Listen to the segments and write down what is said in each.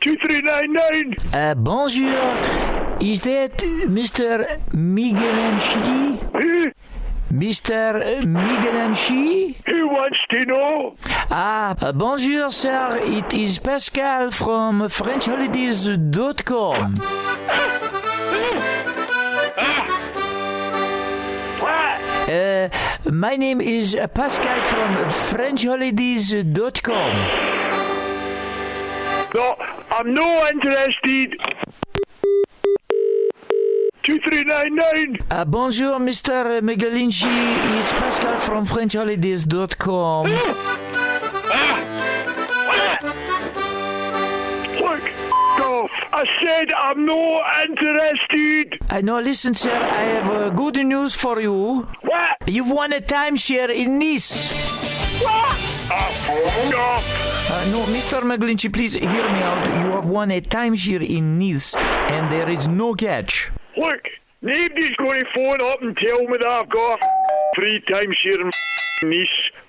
2399. Bonjour. Is that Mr. McGlynchy? Who? Mr. McGlynchy? Who wants to know? Bonjour, sir. It is Pascal from FrenchHolidays.com. What? My name is Pascal from FrenchHolidays.com. No, I'm no interested. 2399. Bonjour, Mr. McGlynchy. It's Pascal from FrenchHolidays.com. Look, off. I said I'm no interested. No, listen, sir. I have good news for you. What? You've won a timeshare in Nice. What? No. No, Mr. McGlynchy, please hear me out. You have won a timeshare in Nice, and there is no catch. Look, nobody's going to phone up and tell me that I've got a free timeshare in Nice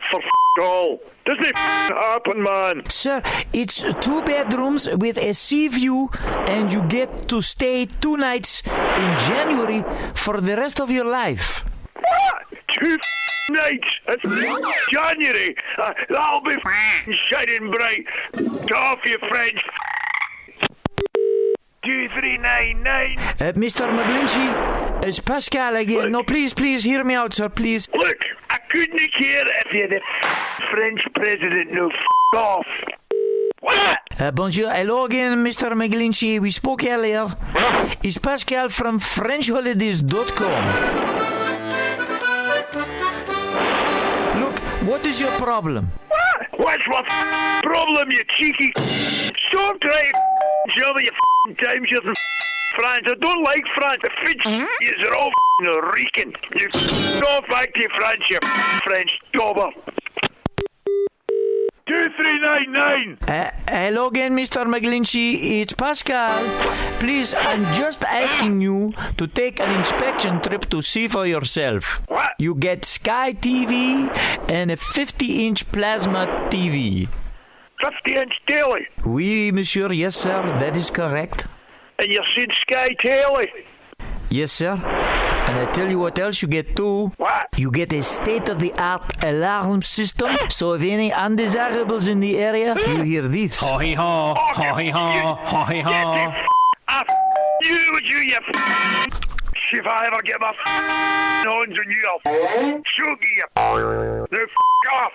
for all. Doesn't happen, man. Sir, it's 2 bedrooms with a sea view, and you get to stay 2 nights in January for the rest of your life. What? 2 nights? It's January. That'll be shining bright. Off you French. 2399. Mr. McGlynchy, it's Pascal again. Look. No, please hear me out, sir, please. Look, I couldn't care if you're the French president. No, off. What? Bonjour. Hello again, Mr. McGlynchy. We spoke earlier. It's Pascal from FrenchHolidays.com. Look, what is your problem? What? What's my problem, you cheeky? Stop trying to show me your timeshares in France. I don't like France. The French are all reeking. You go back to France, you French dauber. 2399. Hello again, Mr. McGlynchy. It's Pascal. Please, I'm just asking you to take an inspection trip to see for yourself. What? You get Sky TV and a 50-inch plasma TV. 50-inch telly. Oui, monsieur. Yes, sir. That is correct. And you're seeing Sky telly. Yes, sir. And I tell you what else you get too. What? You get a state-of-the-art alarm system, so if any undesirables in the area, you hear this. Ho-hee-haw, ho-hee-haw, ho-hee-haw. You would you if I ever get my hands on you, I'll choke you. Now off.